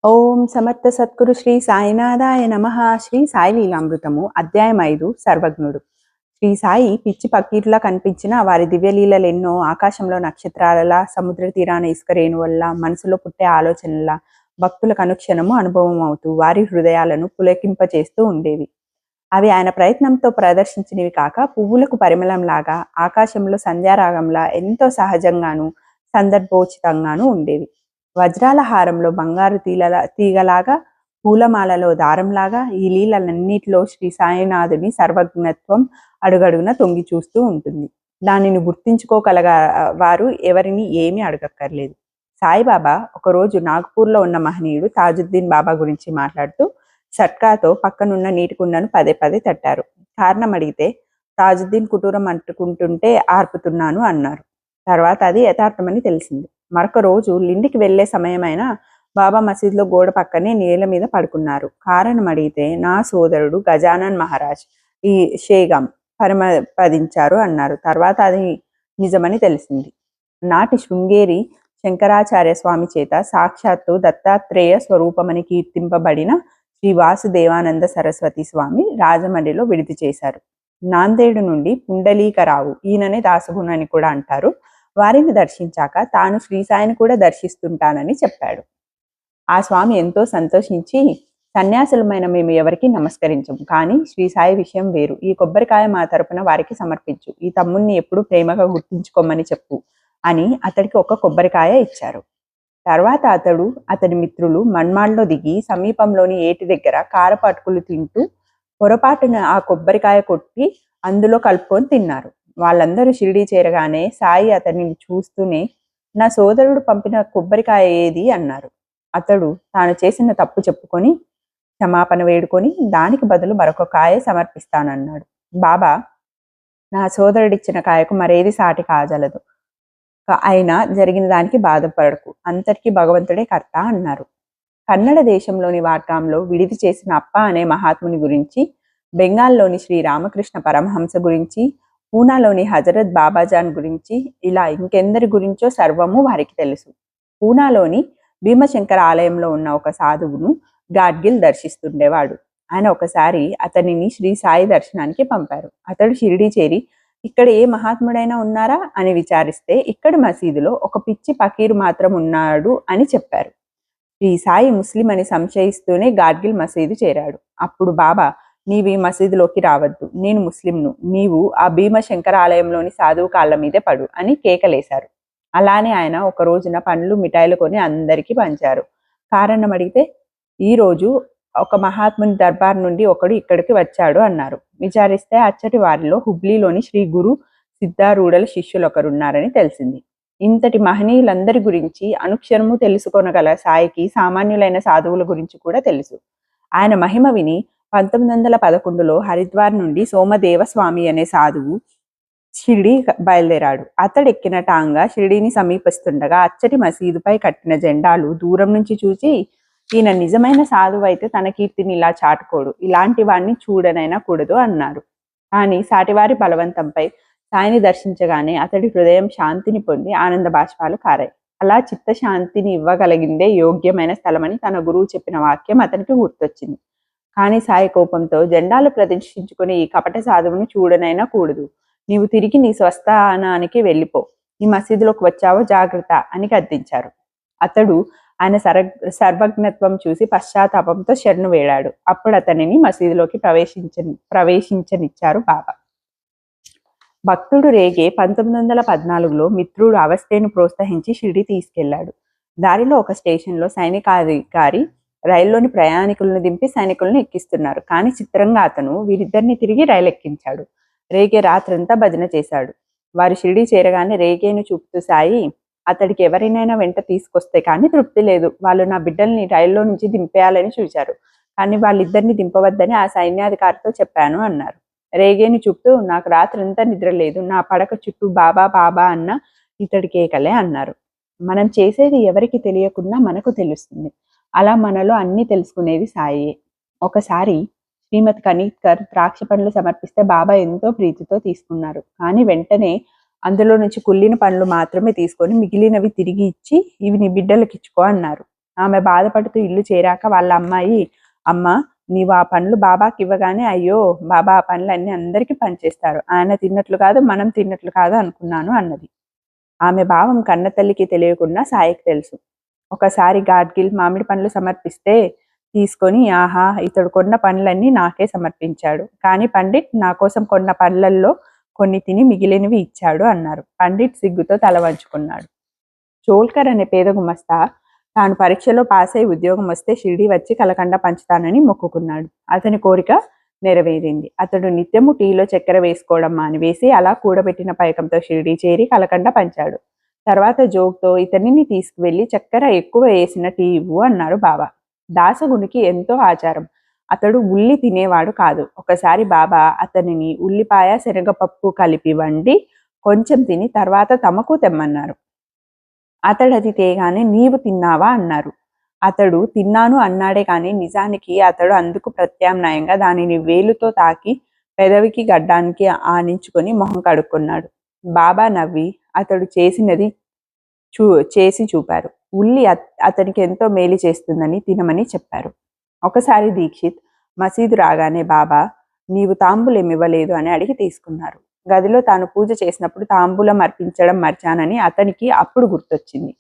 ఓం సమర్థ సద్గురు శ్రీ సాయినాథాయ నమః. శ్రీ సాయి లీలామృతము అధ్యాయం 5 సర్వజ్ఞుడు. శ్రీ సాయి పిచ్చి పకీర్లా కనిపించిన వారి దివ్యలీలలు ఎన్నో ఆకాశంలో నక్షత్రాలలా, సముద్ర తీరాన ఇసుక రేణువల్లా, మనసులో పుట్టే ఆలోచనలా భక్తులకు అనుక్షణము అనుభవం అవుతూ వారి హృదయాలను పులకింపచేస్తూ ఉండేవి. అవి ఆయన ప్రయత్నంతో ప్రదర్శించినవి కాక పువ్వులకు పరిమళంలాగా, ఆకాశంలో సంధ్యారాగంలా ఎంతో సహజంగాను సందర్భోచితంగానూ ఉండేవి. వజ్రాల హారంలో బంగారు తీగలాగా, పూలమాలలో దారంలాగా ఈ లీలలన్నిటిలో శ్రీ సాయినాథుని సర్వజ్ఞత్వం అడుగడుగున తొంగి చూస్తూ ఉంటుంది. దానిని గుర్తించుకోగలగ వారు ఎవరిని ఏమీ అడగక్కర్లేదు. సాయిబాబా ఒకరోజు నాగ్పూర్లో ఉన్న మహనీయుడు తాజుద్దీన్ బాబా గురించి మాట్లాడుతూ సట్కాతో పక్కనున్న నీటి కుండను పదే పదే తట్టారు. కారణం అడిగితే తాజుద్దీన్ కుటూరం అంటుకుంటుంటే ఆర్పుతున్నాను అన్నారు. తర్వాత అది యథార్థమని తెలిసింది. మరొక రోజు లిండికి వెళ్లే సమయమైనా బాబా మసీదులో గోడ పక్కనే నేల మీద పడుకున్నారు. కారణం అడిగితే నా సోదరుడు గజానన్ మహారాజ్ ఈ షేగాం పరమపదించారు అన్నారు. తర్వాత అది నిజమని తెలిసింది. నాటి శృంగేరి శంకరాచార్య స్వామి చేత సాక్షాత్తు దత్తాత్రేయ స్వరూపమని కీర్తింపబడిన శ్రీ వాసుదేవానంద సరస్వతి స్వామి రాజమండ్రిలో విడిది చేశారు. నాందేడు నుండి పుండలీకరావు, ఈయననే దాసగుణ అని కూడా అంటారు, వారిని దర్శించాక తాను శ్రీసాయిని కూడా దర్శిస్తుంటానని చెప్పాడు. ఆ స్వామి ఎంతో సంతోషించి, సన్యాసులమైన మేము ఎవరికి నమస్కరించము, కానీ శ్రీసాయి విషయం వేరు. ఈ కొబ్బరికాయ మా తరపున వారికి సమర్పించు, ఈ తమ్ముణ్ణి ఎప్పుడు ప్రేమగా గుర్తించుకోమని చెప్పు అని అతడికి ఒక కొబ్బరికాయ ఇచ్చారు. తర్వాత అతడి మిత్రులు మన్మాడ్లో దిగి సమీపంలోని ఏటి దగ్గర కారపు అటుకులు తింటూ పొరపాటున ఆ కొబ్బరికాయ కొట్టి అందులో కలుపుకొని తిన్నారు. వాళ్ళందరూ షిరిడీ చేరగానే సాయి అతనిని చూస్తూనే నా సోదరుడు పంపిన కొబ్బరికాయ ఏది అన్నారు. అతడు తాను చేసిన తప్పు చెప్పుకొని క్షమాపణ వేడుకొని దానికి బదులు మరొక కాయ సమర్పిస్తానన్నాడు. బాబా, నా సోదరుడిచ్చిన కాయకు మరేది సాటి కాజలదు, అయినా జరిగిన దానికి బాధపడకు, అంతటికీ భగవంతుడే కర్త అన్నారు. కన్నడ దేశంలోని వార్కాంలో విడిది చేసిన అప్ప అనే మహాత్ముని గురించి, బెంగాల్లోని శ్రీ రామకృష్ణ పరమహంస గురించి, పూనాలోని హజరత్ బాబాజాన్ గురించి, ఇలా ఇంకెందరి గురించో సర్వము వారికి తెలుసు. పూనాలోని భీమశంకర ఆలయంలో ఉన్న ఒక సాధువును గాడ్గిల్ దర్శిస్తుండేవాడు. ఆయన ఒకసారి అతనిని శ్రీ సాయి దర్శనానికి పంపారు. అతడు షిరిడీ చేరి ఇక్కడ ఏ మహాత్ముడైనా ఉన్నారా అని విచారిస్తే ఇక్కడ మసీదులో ఒక పిచ్చి పకీరు మాత్రం ఉన్నాడు అని చెప్పారు. శ్రీ సాయి ముస్లిం అని సంశయిస్తూనే గాడ్గిల్ మసీదు చేరాడు. అప్పుడు బాబా, నీవు ఈ మసీదులోకి రావద్దు, నేను ముస్లింను, నీవు ఆ భీమశంకర ఆలయంలోని సాధువు కాళ్ళ మీదే పడు అని కేకలేశారు. అలానే ఆయన ఒక రోజున పండ్లు మిఠాయిలు కొని అందరికీ పంచారు. కారణం అడిగితే ఈరోజు ఒక మహాత్ముని దర్బార్ నుండి ఒకడు ఇక్కడికి వచ్చాడు అన్నారు. విచారిస్తే అచ్చటి వారిలో హుబ్లీలోని శ్రీ గురు సిద్ధారూఢల శిష్యులు ఒకరున్నారని తెలిసింది. ఇంతటి మహనీయులందరి గురించి అనుక్షణము తెలుసుకొనగల సాయికి సామాన్యులైన సాధువుల గురించి కూడా తెలుసు. ఆయన మహిమ విని 1911లో హరిద్వార్ నుండి సోమదేవ స్వామి అనే సాధువు షిరిడీ బయలుదేరాడు. అతడెక్కిన టాంగా షిరిడీని సమీపిస్తుండగా అచ్చటి మసీదుపై కట్టిన జెండాలు దూరం నుంచి చూసి, ఈయన నిజమైన సాధువు అయితే తన కీర్తిని ఇలా చాటుకోడు, ఇలాంటి వాడిని చూడనైనా కూడదు అన్నారు. కానీ సాటివారి బలవంతంపై సాయిని దర్శించగానే అతడి హృదయం శాంతిని పొంది ఆనంద బాష్పాలు కారాయి. అలా చిత్తశాంతిని ఇవ్వగలిగిందే యోగ్యమైన స్థలమని తన గురువు చెప్పిన వాక్యం అతనికి గుర్తొచ్చింది. కానీ సాయి కోపంతో, జెండాలు ప్రదర్శించుకుని ఈ కపట సాధువుని చూడనైనా కూడదు, నీవు తిరిగి నీ స్వస్థానానికి వెళ్ళిపో, ఈ మసీదులోకి వచ్చావో జాగ్రత్త అని గద్దించారు. అతడు ఆయన సర్వజ్ఞత్వం చూసి పశ్చాత్తాపంతో శరణు వేడాడు. అప్పుడు అతనిని మసీదులోకి ప్రవేశించనిచ్చారు బాబా. భక్తుడు రేగే 1914లో మిత్రుడు అవస్థేను ప్రోత్సహించి షిరిడి తీసుకెళ్లాడు. దారిలో ఒక స్టేషన్లో సైనికాధికారి రైల్లోని ప్రయాణికులను దింపి సైనికులను ఎక్కిస్తున్నారు. కానీ చిత్రంగా అతను వీరిద్దరిని తిరిగి రైలు ఎక్కించాడు. రేగే రాత్రంతా భజన చేశాడు. వారు షిరిడి చేరగానే రేగేను చూపుతూ సాయి, అతడికి ఎవరినైనా వెంట తీసుకొస్తే కానీ తృప్తి లేదు, వాళ్ళు నా బిడ్డల్ని రైల్లో నుంచి దింపేయాలని చూశారు, కానీ వాళ్ళిద్దరిని దింపవద్దని ఆ సైన్యాధికారితో చెప్పాను అన్నారు. రేగేని చూపుతూ, నాకు రాత్రంతా నిద్ర లేదు, నా పడక చుట్టూ బాబా బాబా అన్న ఇతడి కేకలే అన్నారు. మనం చేసేది ఎవరికి తెలియకుండా మనకు తెలుస్తుంది. అలా మనలో అన్ని తెలుసుకునేది సాయే. ఒకసారి శ్రీమతి కనిత్కర్ ద్రాక్ష పండ్లు సమర్పిస్తే బాబా ఎంతో ప్రీతితో తీసుకున్నారు. కానీ వెంటనే అందులో నుంచి కుళ్ళిన పండ్లు మాత్రమే తీసుకొని మిగిలినవి తిరిగి ఇచ్చి, ఇవి నీ బిడ్డలకు ఇచ్చుకో అన్నారు. ఆమె బాధపడుతూ ఇల్లు చేరాక వాళ్ళ అమ్మాయి, అమ్మ నీవు ఆ పండ్లు బాబాకి ఇవ్వగానే అయ్యో బాబా ఆ పండ్లన్నీ అందరికీ పనిచేస్తారు, ఆయన తిన్నట్లు కాదు మనం తిన్నట్లు కాదు అనుకున్నాను అన్నది. ఆమె భావం కన్న తల్లికి తెలియకుండా సాయికి తెలుసు. ఒకసారి గాడ్గిల్ మామిడి పండ్లు సమర్పిస్తే తీసుకొని, ఆహా ఇతడు కొన్న పండ్లన్నీ నాకే సమర్పించాడు, కానీ పండిట్ నా కోసం కొన్న పండ్లల్లో కొన్ని తిని మిగిలినవి ఇచ్చాడు అన్నారు. పండిట్ సిగ్గుతో తల వంచుకున్నాడు. చోల్కర్ అనే పేద గుమస్తా తాను పరీక్షలో పాస్ అయి ఉద్యోగం వస్తే షిరిడి వచ్చి కలకండ పంచుతానని మొక్కుకున్నాడు. అతని కోరిక నెరవేరింది. అతడు నిత్యము టీలో చక్కెర వేసుకోవడం మానివేసి అలా కూడబెట్టిన పైకంతో షిరిడి చేరి కలకండ పంచాడు. తర్వాత జోక్తో ఇతనిని తీసుకువెళ్లి చక్కెర ఎక్కువ వేసిన టీ ఇవ్వు అన్నారు బాబా. దాసగునికి ఎంతో ఆచారం. అతడు ఉల్లి తినేవాడు కాదు. ఒకసారి బాబా అతనిని ఉల్లిపాయ శనగపప్పు కలిపి వండి కొంచెం తిని తర్వాత తమకు తెమ్మన్నారు. అతడు అది తేగానే నీవు తిన్నావా అన్నారు. అతడు తిన్నాను అన్నాడే కానీ నిజానికి అతడు అందుకు ప్రత్యామ్నాయంగా దానిని వేలుతో తాకి పెదవికి గడ్డానికి ఆనించుకొని మొహం కడుక్కున్నాడు. బాబా నవ్వి అతడు చేసినది చేసి చూపారు. ఉల్లి అతనికి ఎంతో మేలు చేస్తుందని తినమని చెప్పారు. ఒకసారి దీక్షిత్ మసీదు రాగానే బాబా నీవు తాంబూలం ఇవ్వలేదు అని అడిగి తీసుకున్నారు. గదిలో తాను పూజ చేసినప్పుడు తాంబూలం అర్పించడం మర్చానని అతనికి అప్పుడు గుర్తొచ్చింది.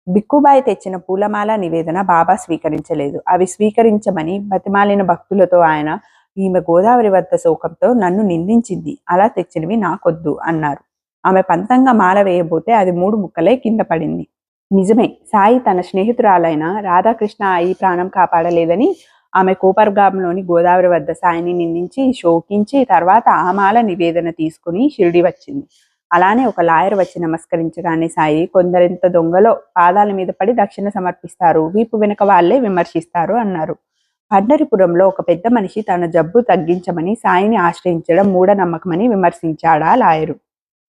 బిక్కుబాయి తెచ్చిన పూలమాల నివేదన బాబా స్వీకరించలేదు. అవి స్వీకరించమని బతిమాలిన భక్తులతో ఆయన, ఈమె గోదావరి వద్ద శోకంతో నన్ను నిందించింది, అలా తెచ్చినవి నాకొద్దు అన్నారు. ఆమె పంతంగా మాల వేయబోతే అది 3 ముక్కలై కింద పడింది. నిజమే, సాయి తన స్నేహితురాలైన రాధాకృష్ణ అయి ప్రాణం కాపాడలేదని ఆమె కోపర్గాంలోని గోదావరి వద్ద సాయిని నిందించి శోకించి తర్వాత ఆ మాల నివేదన తీసుకుని షిరిడి వచ్చింది. అలానే ఒక లాయర్ వచ్చి నమస్కరించగానే సాయి, కొందరింత దొంగలో పాదాల మీద పడి దక్షిణ సమర్పిస్తారు, వీపు వెనుక వాళ్లే విమర్శిస్తారు అన్నారు. పండరిపురంలో ఒక పెద్ద మనిషి తన జబ్బు తగ్గించమని సాయిని ఆశ్రయించడం మూఢనమ్మకమని విమర్శించాడా లాయరు.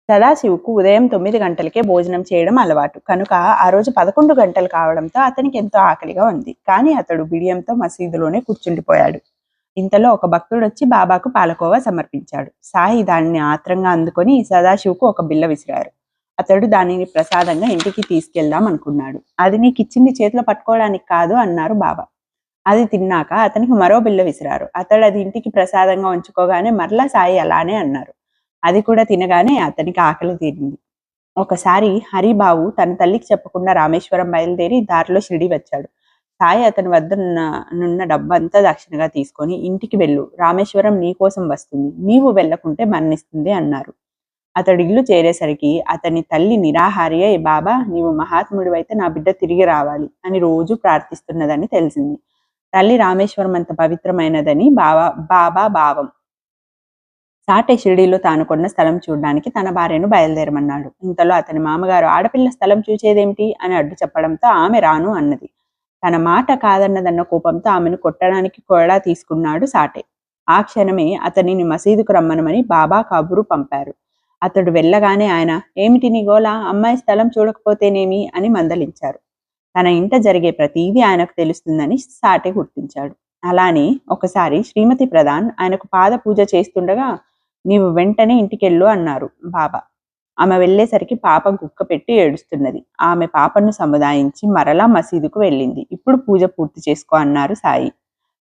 సదాశివుకు ఉదయం 9 గంటలకే భోజనం చేయడం అలవాటు కనుక ఆ రోజు 11 గంటలు కావడంతో అతనికి ఎంతో ఆకలిగా ఉంది. కానీ అతడు బిడియంతో మసీదులోనే కూర్చుండిపోయాడు. ఇంతలో ఒక భక్తుడు వచ్చి బాబాకు పాలకోవా సమర్పించాడు. సాయి దానిని ఆత్రంగా అందుకొని సదాశివుకు ఒక బిల్ల విసిరారు. అతడు దానిని ప్రసాదంగా ఇంటికి తీసుకెళ్దాం అనుకున్నాడు. అది నీకు ఇచ్చింది చేతిలో పట్టుకోవడానికి కాదు అన్నారు బాబా. అది తిన్నాక అతనికి మరో బిల్ల విసిరారు. అతడు అది ఇంటికి ప్రసాదంగా ఉంచుకోగానే మరలా సాయి అలానే అన్నారు. అది కూడా తినగానే అతనికి ఆకలి తీరింది. ఒకసారి హరిబాబు తన తల్లికి చెప్పకుండా రామేశ్వరం బయలుదేరి దారిలో షిరిడి వచ్చాడు. సాయి అతని వద్ద నున్న డబ్బంతా దక్షిణగా తీసుకొని ఇంటికి వెళ్ళు, రామేశ్వరం నీ కోసం వస్తుంది, నీవు వెళ్ళకుంటే మరణిస్తుంది అన్నారు. అతడి ఇల్లు చేరేసరికి అతని తల్లి నిరాహారి అయి, బాబా నీవు మహాత్ముడివైతే నా బిడ్డ తిరిగి రావాలి అని రోజు ప్రార్థిస్తున్నదని తెలిసింది. తల్లి రామేశ్వరం అంత పవిత్రమైనదని బాబా భావం. సాటే షిరిడీలో తాను కొన్న స్థలం చూడడానికి తన భార్యను బయలుదేరమన్నాడు. ఇంతలో అతని మామగారు ఆడపిల్ల స్థలం చూచేదేమిటి అని అడ్డు చెప్పడంతో ఆమె రాను అన్నది. తన మాట కాదన్నదన్న కోపంతో ఆమెను కొట్టడానికి కొరడా తీసుకున్నాడు సాటే. ఆ క్షణమే అతనిని మసీదుకు రమ్మనమని బాబా కబురు పంపారు. అతడు వెళ్ళగానే ఆయన, ఏమిటి నీ గోల, అమ్మాయి స్థలం చూడకపోతేనేమి అని మందలించారు. తన ఇంట జరిగే ప్రతీదీ ఆయనకు తెలుస్తుందని సాటే గుర్తించాడు. అలానే ఒకసారి శ్రీమతి ప్రధాన్ ఆయనకు పాద పూజ చేస్తుండగా, నీవు వెంటనే ఇంటికెళ్ళు అన్నారు బాబా. ఆమె వెళ్లేసరికి పాప గుక్క పెట్టి ఏడుస్తున్నది. ఆమె పాపను సముదాయించి మరలా మసీదుకు వెళ్ళింది. ఇప్పుడు పూజ పూర్తి చేసుకో అన్నారు సాయి.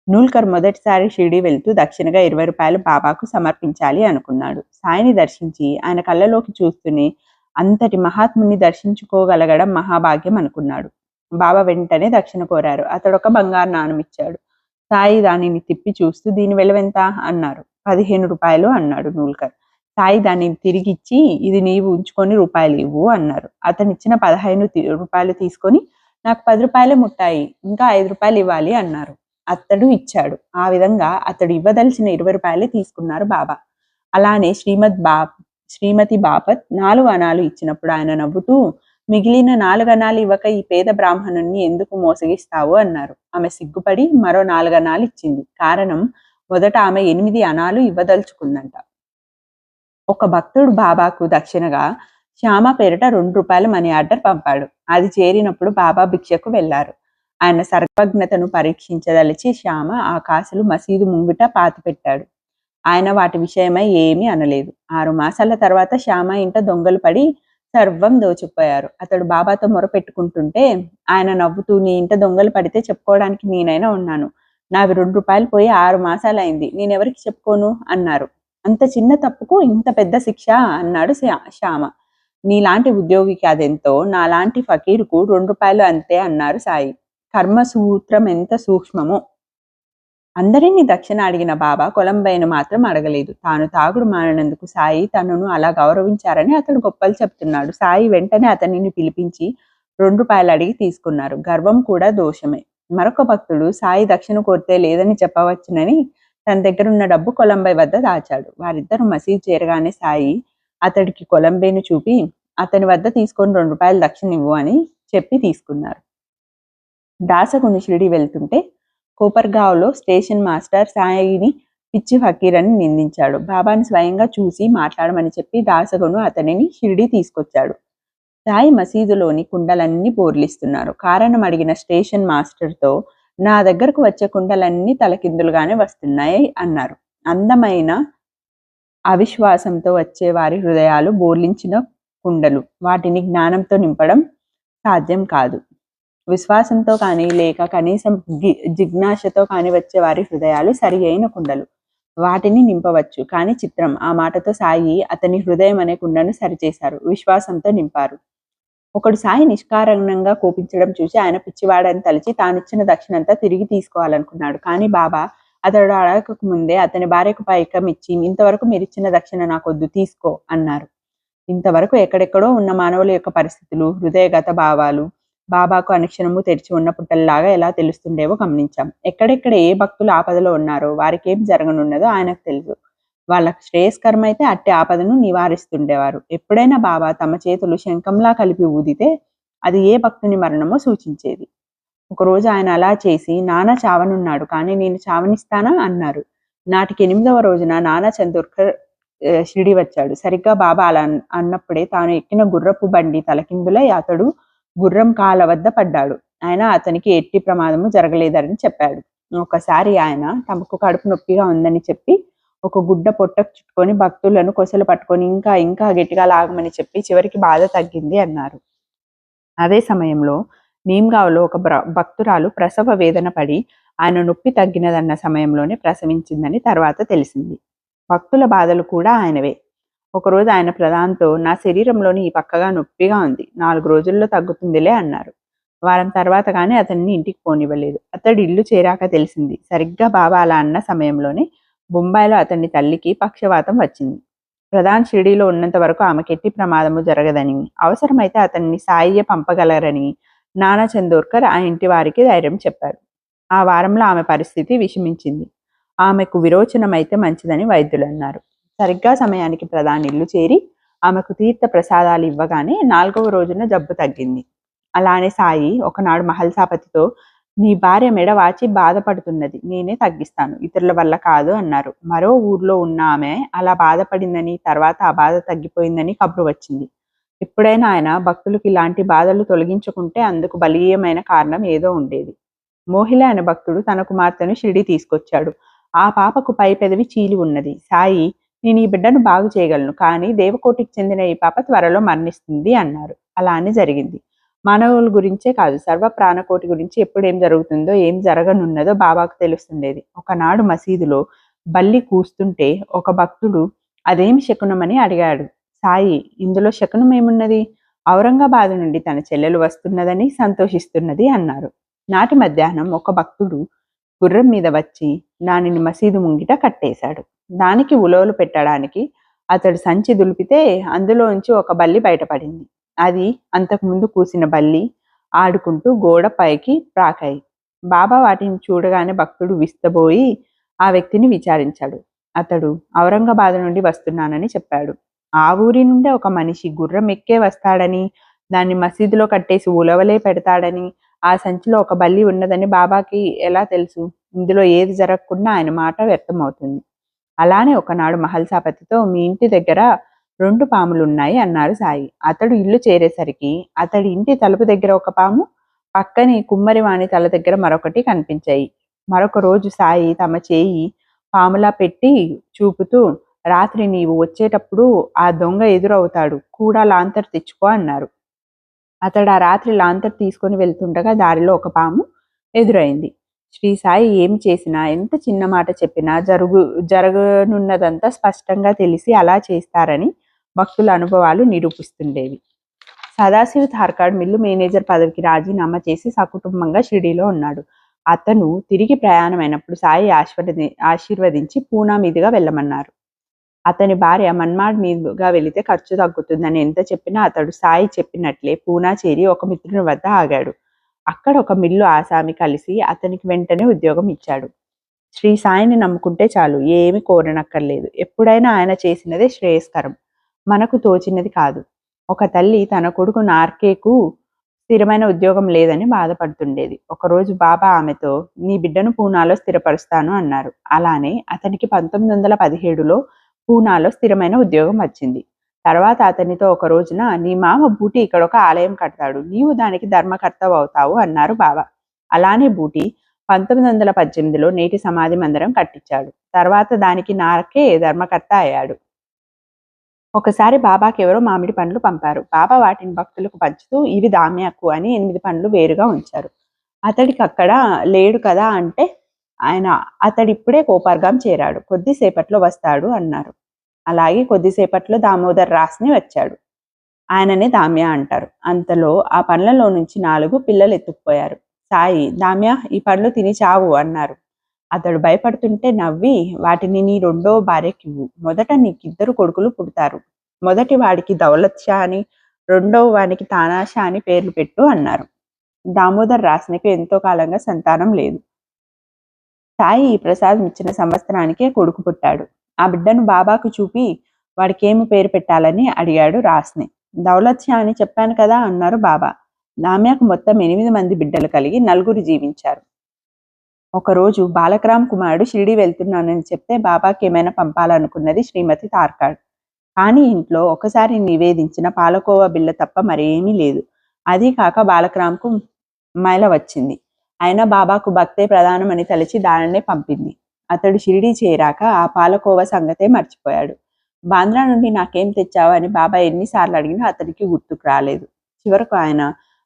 నూల్కర్ మొదటిసారి షిరిడి వెళ్తూ దక్షిణగా 20 రూపాయలు బాబాకు సమర్పించాలి అనుకున్నాడు. సాయిని దర్శించి ఆయన కళ్ళలోకి చూస్తూనే అంతటి మహాత్ముని దర్శించుకోగలగడం మహాభాగ్యం అనుకున్నాడు. బాబా వెంటనే దక్షిణ కోరారు. అతడు ఒక బంగారు నాణం ఇచ్చాడు. సాయి దానిని తిప్పి చూస్తూ దీని విలువెంత అన్నారు. 15 రూపాయలు అన్నాడు నూల్కర్. సాయి దానిని తిరిగిచ్చి ఇది నీవు ఉంచుకొని రూపాయలు ఇవ్వు అన్నారు. అతనిచ్చిన 15 రూపాయలు తీసుకొని నాకు 10 రూపాయలే ముట్టాయి, ఇంకా 5 రూపాయలు ఇవ్వాలి అన్నారు. అతడు ఇచ్చాడు. ఆ విధంగా అతడు ఇవ్వదలిచిన 20 రూపాయలే తీసుకున్నారు బాబా. అలానే శ్రీమతి బాపత్ 4 అణాలు ఇచ్చినప్పుడు ఆయన నవ్వుతూ, మిగిలిన 4 అణాలు ఇవ్వక ఈ పేద బ్రాహ్మణుణ్ణి ఎందుకు మోసగిస్తావు అన్నారు. ఆమె సిగ్గుపడి మరో 4 అణాలు ఇచ్చింది. కారణం, మొదట ఆమె 8 అణాలు ఇవ్వదలుచుకుందంట. ఒక భక్తుడు బాబాకు దక్షిణగా శ్యామ పేరిట 2 రూపాయల మనీ ఆర్డర్ పంపాడు. అది చేరినప్పుడు బాబా భిక్షకు వెళ్లారు. ఆయన సర్వజ్ఞతను పరీక్షించదలిచి శ్యామ ఆ కాసులు మసీదు ముంగిట పాతిపెట్టాడు. ఆయన వాటి విషయమై ఏమీ అనలేదు. 6 మాసాల తర్వాత శ్యామ ఇంట దొంగలు పడి సర్వం దోచుకుపోయారు. అతడు బాబాతో మొరపెట్టుకుంటుంటే ఆయన నవ్వుతూ, నీ ఇంట దొంగలు పడితే చెప్పుకోవడానికి నేనైనా ఉన్నాను. నావి ₹2 పోయి 6 మాసాలైంది. నేనెవరికి చెప్పుకోను అన్నారు. అంత చిన్న తప్పుకు ఇంత పెద్ద శిక్ష అన్నాడు శ్యామ. నీలాంటి ఉద్యోగికి అదెంతో, నాలాంటి ఫకీరుకు ₹2 అంతే అన్నారు సాయి. కర్మ సూత్రం ఎంత సూక్ష్మమో. అందరినీ దక్షిణ అడిగిన బాబా కొలంబైను మాత్రం అడగలేదు. తాను తాగుడు మానినందుకు సాయి తనను అలా గౌరవించారని అతడు గొప్పలు చెప్తున్నాడు. సాయి వెంటనే అతనిని పిలిపించి ₹2 అడిగి తీసుకున్నారు. గర్వం కూడా దోషమే. మరొక భక్తుడు సాయి దక్షిణ కోరితే లేదని చెప్పవచ్చునని తన దగ్గరున్న డబ్బు కొలంబై వద్ద దాచాడు. వారిద్దరూ మసీదు చేరగానే సాయి అతడికి కొలంబేను చూపి అతని వద్ద తీసుకొని ₹2 దక్షిణ ఇవ్వు అని చెప్పి తీసుకున్నారు. దాసగును షిరిడి వెళ్తుంటే కోపర్గావ్లో స్టేషన్ మాస్టర్ సాయిని పిచ్చి ఫకీర్ అని నిందించాడు. బాబాని స్వయంగా చూసి మాట్లాడమని చెప్పి దాసగును అతనిని షిరిడి తీసుకొచ్చాడు. సాయి మసీదులోని కుండలన్నీ బోర్లిస్తున్నారు. కారణం అడిగిన స్టేషన్ మాస్టర్తో, నా దగ్గరకు వచ్చే కుండలన్నీ తలకిందులుగానే వస్తున్నాయి అన్నారు. అందమైన అవిశ్వాసంతో వచ్చే వారి హృదయాలు బోర్లించిన కుండలు. వాటిని జ్ఞానంతో నింపడం సాధ్యం కాదు. విశ్వాసంతో కానీ లేక కనీసం జిజ్ఞాసతో కానీ వచ్చే వారి హృదయాలు సరి అయిన కుండలు. వాటిని నింపవచ్చు. కానీ చిత్రం, ఆ మాటతో సాయి అతని హృదయం అనే కుండను సరిచేశారు, విశ్వాసంతో నింపారు. ఒకడు సాయి నిష్కారణంగా కోపించడం చూసి ఆయన పిచ్చివాడని తలచి తానిచ్చిన దక్షిణంతా తిరిగి తీసుకోవాలనుకున్నాడు. కానీ బాబా అతడు అడగక ముందే అతని భార్యకు పైకం ఇచ్చి, ఇంతవరకు మీరిచ్చిన దక్షిణ నాకొద్దు, తీసుకో అన్నారు. ఇంతవరకు ఎక్కడెక్కడో ఉన్న మానవుల యొక్క పరిస్థితులు, హృదయగత భావాలు బాబాకు అనుక్షణము తెరిచి ఉన్న పుట్టల్లాగా ఎలా తెలుస్తుండేవో గమనించాం. ఎక్కడెక్కడ ఏ భక్తులు ఆపదలో ఉన్నారో, వారికి ఏం జరగనున్నదో ఆయనకు తెలుసు. వాళ్ళకు శ్రేయస్కరం అయితే అట్టి ఆపదను నివారిస్తుండేవారు. ఎప్పుడైనా బాబా తమ చేతులు శంఖంలా కలిపి ఊదితే అది ఏ భక్తుని మరణమో సూచించేది. ఒకరోజు ఆయన అలా చేసి, నాన్న చావనున్నాడు కానీ నేను చావనిస్తానా అన్నారు. నాటికి 8వ రోజున నానా చందోర్కర్ షిరిడి వచ్చాడు. సరిగ్గా బాబా అలా అన్నప్పుడే తాను ఎక్కిన గుర్రపు బండి తలకిందులై అతడు గుర్రం కాళ్ళ వద్ద పడ్డాడు. ఆయన అతనికి ఎట్టి ప్రమాదము జరగలేదని చెప్పాడు. ఒకసారి ఆయన తమకు కడుపు నొప్పిగా ఉందని చెప్పి ఒక గుడ్డ పొట్టకు చుట్టుకొని భక్తులను కొసలు పట్టుకొని ఇంకా ఇంకా గట్టిగా లాగమని చెప్పి చివరికి బాధ తగ్గింది అన్నారు. అదే సమయంలో నీమ్గావ్లో ఒక భక్తురాలు ప్రసవ వేదన పడి ఆయన నొప్పి తగ్గినదన్న సమయంలోనే ప్రసవించిందని తర్వాత తెలిసింది. భక్తుల బాధలు కూడా ఆయనవే. ఒకరోజు ఆయన ప్రధాన్తో, నా శరీరంలోని ఈ పక్కగా నొప్పిగా ఉంది, 4 రోజుల్లో తగ్గుతుందిలే అన్నారు. వారం తర్వాత కానీ అతన్ని ఇంటికి పోనివ్వలేదు. అతడు ఇల్లు చేరాక తెలిసింది. సరిగ్గా బాబా అలా అన్న సమయంలోనే బొంబాయిలో అతని తల్లికి పక్షవాతం వచ్చింది. ప్రధాన్ షిరిడీలో ఉన్నంత వరకు ఆమెకి ఎట్టి ప్రమాదము జరగదని, అవసరమైతే అతన్ని సాయియే పంపగలరని నానా చందోర్కర్ ఆ ఇంటి వారికి ధైర్యం చెప్పారు. ఆ వారంలో ఆమె పరిస్థితి విషమించింది. ఆమెకు విరోచనమైతే మంచిదని వైద్యులు అన్నారు. సరిగ్గా సమయానికి ప్రధాని ఇల్లు చేరి ఆమెకు తీర్థ ప్రసాదాలు ఇవ్వగానే 4వ రోజున జబ్బు తగ్గింది. అలానే సాయి ఒకనాడు మహల్సాపతితో, నీ భార్య మెడ వాచి బాధపడుతున్నది, నేనే తగ్గిస్తాను, ఇతరుల వల్ల కాదు అన్నారు. మరో ఊర్లో ఉన్న ఆమె అలా బాధపడిందని, తర్వాత ఆ బాధ తగ్గిపోయిందని కబురు వచ్చింది. ఎప్పుడైనా ఆయన భక్తులకు ఇలాంటి బాధలు తొలగించుకుంటే అందుకు బలీయమైన కారణం ఏదో ఉండేది. మోహిల అనే భక్తుడు తన కుమార్తెను షిరిడి తీసుకొచ్చాడు. ఆ పాపకు పై పెదవి చీలి ఉన్నది. సాయి, నేను ఈ బిడ్డను బాగు చేయగలను, కానీ దేవకోటికి చెందిన ఈ పాప త్వరలో మరణిస్తుంది అన్నారు. అలానే జరిగింది. మానవుల గురించే కాదు, సర్వ ప్రాణకోటి గురించి ఎప్పుడేం జరుగుతుందో, ఏం జరగనున్నదో బాబాకు తెలుస్తుండేది. ఒకనాడు మసీదులో బల్లి కూస్తుంటే ఒక భక్తుడు అదేమి శకునమని అడిగాడు. సాయి, ఇందులో శకునం ఏమున్నది? ఔరంగాబాద్ నుండి తన చెల్లెలు వస్తున్నదని సంతోషిస్తున్నది అన్నారు. నాటి మధ్యాహ్నం ఒక భక్తుడు గుర్రం మీద వచ్చి దానిని మసీదు ముంగిట కట్టేశాడు. దానికి ఉలవలు పెట్టడానికి అతడు సంచి దులిపితే అందులోంచి ఒక బల్లి బయటపడింది. అది అంతకుముందు కూసిన బల్లి ఆడుకుంటూ గోడ పైకి ప్రాకాయి. బాబా వాటిని చూడగానే భక్తుడు విస్తబోయి ఆ వ్యక్తిని విచారించాడు. అతడు ఔరంగాబాద్ నుండి వస్తున్నానని చెప్పాడు. ఆ ఊరి నుండే ఒక మనిషి గుర్రం ఎక్కే వస్తాడని, దాన్ని మసీదులో కట్టేసి ఉలవలే పెడతాడని, ఆ సంచిలో ఒక బల్లి ఉన్నదని బాబాకి ఎలా తెలుసు? ఇందులో ఏది జరగకుండా ఆయన మాట వ్యక్తమవుతుంది. అలానే ఒకనాడు మహల్సాపతితో, మీ ఇంటి దగ్గర 2 పాములున్నాయి అన్నారు సాయి. అతడు ఇల్లు చేరేసరికి అతడి ఇంటి తలుపు దగ్గర ఒక పాము, పక్కని కుమ్మరివాణి తల దగ్గర మరొకటి కనిపించాయి. మరొక రోజు సాయి తమ చేయి పాములా పెట్టి చూపుతూ, రాత్రి నీవు వచ్చేటప్పుడు ఆ దొంగ ఎదురవుతాడు, కూడా లాంతర్ తెచ్చుకో అన్నారు. అతడు ఆ రాత్రి లాంతర్ తీసుకొని వెళ్తుండగా దారిలో ఒక పాము ఎదురైంది. శ్రీ సాయి ఏం చేసినా, ఎంత చిన్న మాట చెప్పినా జరగనున్నదంతా స్పష్టంగా తెలిసి అలా చేస్తారని భక్తుల అనుభవాలు నిరూపిస్తుండేవి. సదాశివ్ ధార్కాడ్ మిల్లు మేనేజర్ పదవికి రాజీనామా చేసి సకుటుంబంగా షిరిడీలో ఉన్నాడు. అతను తిరిగి ప్రయాణమైనప్పుడు సాయి ఆశీర్వదించి పూనా మీదుగా వెళ్ళమన్నారు. అతని భార్య మన్మాడ్ మీదుగా వెళితే ఖర్చు తగ్గుతుందని ఎంత చెప్పినా అతడు సాయి చెప్పినట్లే పూనా చేరి ఒక మిత్రుని వద్ద ఆగాడు. అక్కడ ఒక మిల్లు ఆసామి కలిసి అతనికి వెంటనే ఉద్యోగం ఇచ్చాడు. శ్రీ సాయిని నమ్ముకుంటే చాలు, ఏమి కోరనక్కర్లేదు. ఎప్పుడైనా ఆయన చేసినదే శ్రేయస్కరం, మనకు తోచినది కాదు. ఒక తల్లి తన కొడుకు నార్కేకు స్థిరమైన ఉద్యోగం లేదని బాధపడుతుండేది. ఒకరోజు బాబా ఆమెతో, నీ బిడ్డను పూనాలో స్థిరపరుస్తాను అన్నారు. అలానే అతనికి 1917లో పూనాలో స్థిరమైన ఉద్యోగం వచ్చింది. తర్వాత అతనితో ఒక రోజున, నీ మామ బూటి ఇక్కడ ఒక ఆలయం కడతాడు, నీవు దానికి ధర్మకర్తవు అవుతావు అన్నారు బాబా. అలానే బూటి 1918లో నేటి సమాధి మందిరం కట్టించాడు. తర్వాత దానికి నార్కే ధర్మకర్త అయ్యాడు. ఒకసారి బాబాకి ఎవరో మామిడి పండ్లు పంపారు. బాబా వాటిని భక్తులకు పంచుతూ, ఇవి దామ్యాకు అని 8 పండ్లు వేరుగా ఉంచారు. అతడికి అక్కడ లేడు కదా అంటే, అతడిప్పుడే కోపర్గాం చేరాడు, కొద్దిసేపట్లో వస్తాడు అన్నారు. అలాగే కొద్దిసేపట్లో దామోదర్ రాస్ని వచ్చాడు. ఆయననే దామ్యా అంటారు. అంతలో ఆ పండ్లలో నుంచి 4 పిల్లలు ఎత్తుకుపోయారు. సాయి, దామ్యా, ఈ పండ్లు తిని చావు అన్నారు. అతడు భయపడుతుంటే నవ్వి, వాటిని నీ 2వ భార్యకివ్వు. మొదట నీకిద్దరు కొడుకులు పుడతారు. మొదటి వాడికి దౌలత్ షా అని, 2వ వానికి తానాషా అని పేర్లు పెట్టు అన్నారు. దామోదర్ రాస్నికి ఎంతో కాలంగా సంతానం లేదు. సాయి ఈ ప్రసాదం ఇచ్చిన సంవత్సరానికే కొడుకు పుట్టాడు. ఆ బిడ్డను బాబాకు చూపి వాడికి ఏమి పేరు పెట్టాలని అడిగాడు రాస్ని. దౌలత్ షా అని చెప్పాను కదా అన్నారు బాబా. దామ్యాకు మొత్తం 8 మంది బిడ్డలు కలిగి 4 జీవించారు. ఒకరోజు బాలకరామ్ కుమారుడు షిరిడి వెళ్తున్నానని చెప్తే బాబాకి ఏమైనా పంపాలనుకున్నది శ్రీమతి తార్కాడ్. కానీ ఇంట్లో ఒకసారి నివేదించిన పాలకోవా బిళ్ళ తప్ప మరేమీ లేదు. అదీ కాక బాలకరామ్కు మైల వచ్చింది. అయినా బాబాకు భక్తే ప్రధానం అని తలచి దానినే పంపింది. అతడు షిరిడి చేరాక ఆ పాలకోవా సంగతే మర్చిపోయాడు. బాంద్రా నుండి నాకేం తెచ్చావు అని బాబా ఎన్నిసార్లు అడిగినా అతడికి గుర్తుకు రాలేదు. చివరకు ఆయన,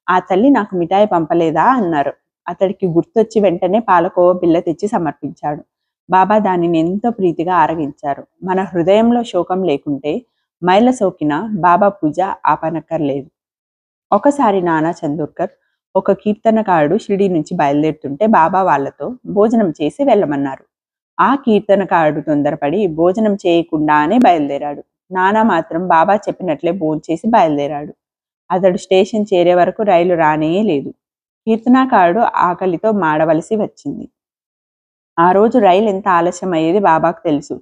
ఆ తల్లి నాకు మిఠాయి పంపలేదా అన్నారు. అతడికి గుర్తొచ్చి వెంటనే పాలకోవా బిళ్ళ తెచ్చి సమర్పించాడు. బాబా దానిని ఎంతో ప్రీతిగా ఆరగించారు. మన హృదయంలో శోకం లేకుంటే మైల సోకిన బాబా పూజ ఆపనక్కర్లేదు. ఒకసారి నానా చందోర్కర్ ఒక కీర్తనకారుడు షిరిడి నుంచి బయలుదేరుతుంటే బాబా వాళ్లతో భోజనం చేసి వెళ్ళమన్నారు. ఆ కీర్తనకారుడు తొందరపడి భోజనం చేయకుండానే బయలుదేరాడు. నానా మాత్రం బాబా చెప్పినట్లే భోంచేసి బయలుదేరాడు. అతడు స్టేషన్ చేరే వరకు రైలు రానే లేదు. కీర్తనకారుడు ఆకలితో మాడవలసి వచ్చింది. ఆ రోజు రైలు ఎంత ఆలస్యం అయ్యేది బాబాకు తెలుసు.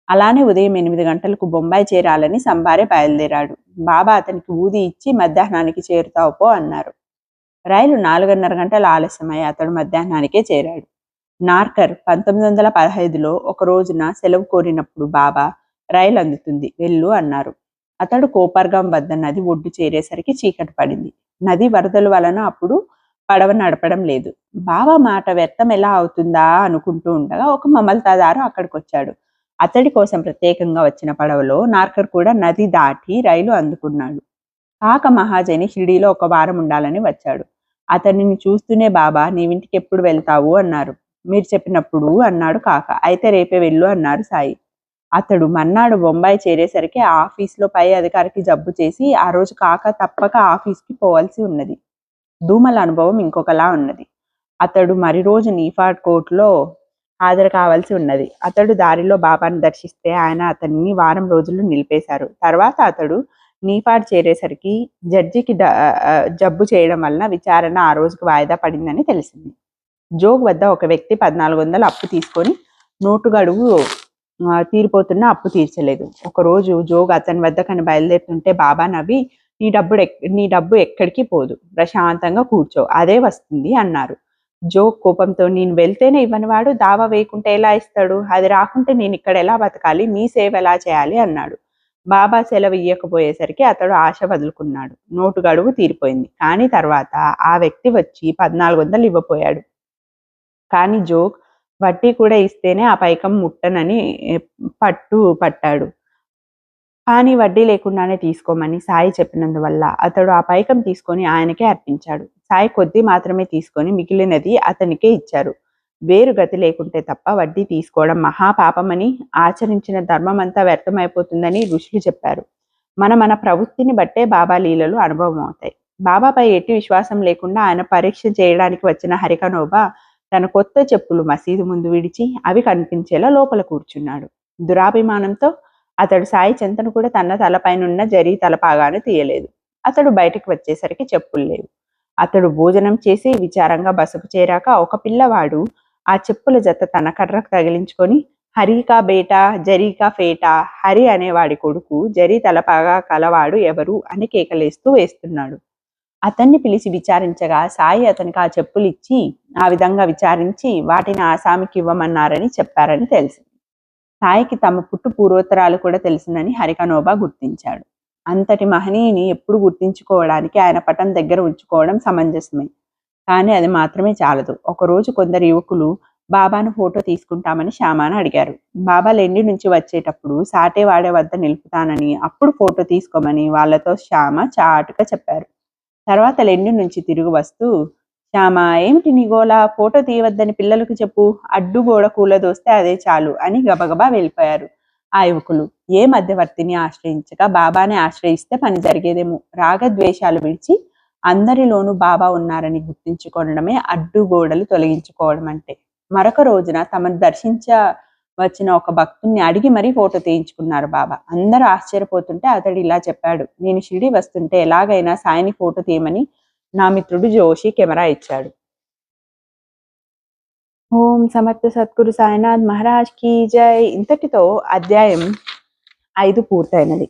అలానే ఉదయం 8 గంటలకు బొంబాయి చేరాలని సంబారే బయలుదేరాడు. బాబా అతనికి ఊది ఇచ్చి మధ్యాహ్నానికి చేరుతావు పో అన్నారు. రైలు 4:30 గంటల ఆలస్యమై అతడు మధ్యాహ్నానికే చేరాడు. నార్కర్ 1915లో ఒక రోజున సెలవు కోరినప్పుడు బాబా, రైలు అందుతుంది, వెళ్ళు అన్నారు. అతడు కోపర్గాం వద్ద నది ఒడ్డు చేరేసరికి చీకటి పడింది. నది వరదల వలన అప్పుడు పడవ నడపడం లేదు. బాబా మాట వ్యర్థం ఎలా అవుతుందా అనుకుంటూ ఉండగా ఒక మమల్తాదారు అక్కడికి వచ్చాడు. అతడి కోసం ప్రత్యేకంగా వచ్చిన పడవలో నార్కర్ కూడా నది దాటి రైలు అందుకున్నాడు. కాక మహాజని షిరిడీలో 1 వారం ఉండాలని వచ్చాడు. అతనిని చూస్తూనే బాబా, నీవింటికి ఎప్పుడు వెళ్తావు అన్నారు. మీరు చెప్పినప్పుడు అన్నాడు కాక. అయితే రేపే వెళ్ళు అన్నారు సాయి. అతడు మర్నాడు బొంబాయి చేరేసరికి ఆఫీస్లో పై అధికారికి జబ్బు చేసి ఆ రోజు కాక తప్పక ఆఫీస్కి పోవాల్సి ఉన్నది. దూమల అనుభవం ఇంకొకలా ఉన్నది. అతడు మరి రోజు నీఫాడ్ కోర్టులో హాజరు కావాల్సి ఉన్నది. అతడు దారిలో బాబాను దర్శిస్తే ఆయన అతన్ని వారం రోజులు నిలిపేశారు. తర్వాత అతడు నీఫాడ్ చేరేసరికి జడ్జికి జబ్బు చేయడం వలన విచారణ ఆ రోజుకి వాయిదా పడిందని తెలిసింది. జోగ్ వద్ద ఒక వ్యక్తి 1400 అప్పు తీసుకొని నోటు గడువు తీరిపోతున్న అప్పు తీర్చలేదు. ఒకరోజు జోగ్ అతని వద్దకని బయలుదేరుతుంటే బాబా నవ్వి, నీ డబ్బు ఎక్కడికి పోదు, ప్రశాంతంగా కూర్చో, అదే వస్తుంది అన్నారు. జోగ్ కోపంతో, నేను వెళ్తేనే ఇవ్వనివాడు దావా వేయకుంటే ఎలా ఇస్తాడు, అది రాకుంటే నేను ఇక్కడ ఎలా బతకాలి, మీ సేవ ఎలా చేయాలి అన్నాడు. బాబా సెలవు ఇయ్యకపోయేసరికి అతడు ఆశ వదులుకున్నాడు. నోటు గడువు తీరిపోయింది. కానీ తర్వాత ఆ వ్యక్తి వచ్చి 1400 ఇవ్వపోయాడు. కానీ జోగ్ వడ్డీ కూడా ఇస్తేనే ఆ పైకం ముట్టనని పట్టాడు. కానీ వడ్డీ లేకుండానే తీసుకోమని సాయి చెప్పినందువల్ల అతడు ఆ పైకం తీసుకొని ఆయనకే అర్పించాడు. సాయి కొద్ది మాత్రమే తీసుకొని మిగిలినది అతనికే ఇచ్చారు. వేరు గతి లేకుంటే తప్ప వడ్డీ తీసుకోవడం మహాపాపమని, ఆచరించిన ధర్మమంతా వ్యర్థమైపోతుందని ఋషులు చెప్పారు. మన ప్రవృత్తిని బట్టే బాబా లీలలు అనుభవం అవుతాయి. బాబాపై ఎట్టి విశ్వాసం లేకుండా ఆయన పరీక్ష చేయడానికి వచ్చిన హరికనోబా తన కొత్త చెప్పులు మసీదు ముందు విడిచి అవి కనిపించేలా లోపల కూర్చున్నాడు. దురాభిమానంతో అతడు సాయి చెంతను కూడా తన తలపైనున్న జరీ తలపాగాను తీయలేదు. అతడు బయటకు వచ్చేసరికి చెప్పులు లేవు. అతడు భోజనం చేసి విచారంగా బసకు చేరాక ఒక పిల్లవాడు ఆ చెప్పుల జత తన కర్రకు తగిలించుకొని హరికా బేటా జరీకా ఫేటా, హరి అనేవాడి కొడుకు జరీ తలపాగా కలవాడు ఎవరు అని కేకలేస్తూ వేస్తున్నాడు. అతన్ని పిలిచి విచారించగా సాయి అతనికి ఆ చెప్పులు ఇచ్చి ఆ విధంగా విచారించి వాటిని ఆసామికి ఇవ్వమన్నారని చెప్పారని తెలిసింది. సాయికి తమ పుట్టు పూర్వోత్తరాలు కూడా తెలిసిందని హరికనోబా గుర్తించాడు. అంతటి మహనీయుని ఎప్పుడు గుర్తించుకోవడానికి ఆయన పటం దగ్గర ఉంచుకోవడం సమంజసమే. కానీ అది మాత్రమే చాలదు. ఒకరోజు కొందరు యువకులు బాబాను ఫోటో తీసుకుంటామని శ్యామాను అడిగారు. బాబా లెండి నుంచి వచ్చేటప్పుడు సాటేవాడే వద్ద నిలుపుతానని, అప్పుడు ఫోటో తీసుకోమని వాళ్లతో శ్యామ చాటుగా చెప్పారు. తర్వాత లెండి నుంచి తిరిగి వస్తూ, శ్యామ ఏమిటి నీ గోలా, ఫోటో తీయవద్దని పిల్లలకు చెప్పు, అడ్డుగోడ కూలదోస్తే అదే చాలు అని గబగబా వెళ్ళిపోయారు ఆ యువకులు. ఏ మధ్యవర్తిని ఆశ్రయించక బాబానే ఆశ్రయిస్తే పని జరిగేదేమో. రాగద్వేషాలు విడిచి అందరిలోనూ బాబా ఉన్నారని గుర్తించుకోవడమే అడ్డుగోడలు తొలగించుకోవడం అంటే. మరొక రోజున తమను దర్శించ వచ్చిన ఒక భక్తుని అడిగి మరీ ఫోటో తీయించుకున్నారు బాబా. అందరూ ఆశ్చర్యపోతుంటే అతడు ఇలా చెప్పాడు, నేను షిరిడి వస్తుంటే ఎలాగైనా సాయిని ఫోటో తీయమని నా మిత్రుడు జోషి కెమెరా ఇచ్చాడు. ఓం సమర్థ సద్గురు సాయినాథ్ మహారాజ్ కీ జై. ఇంతటితో అధ్యాయం 5 పూర్తయినది.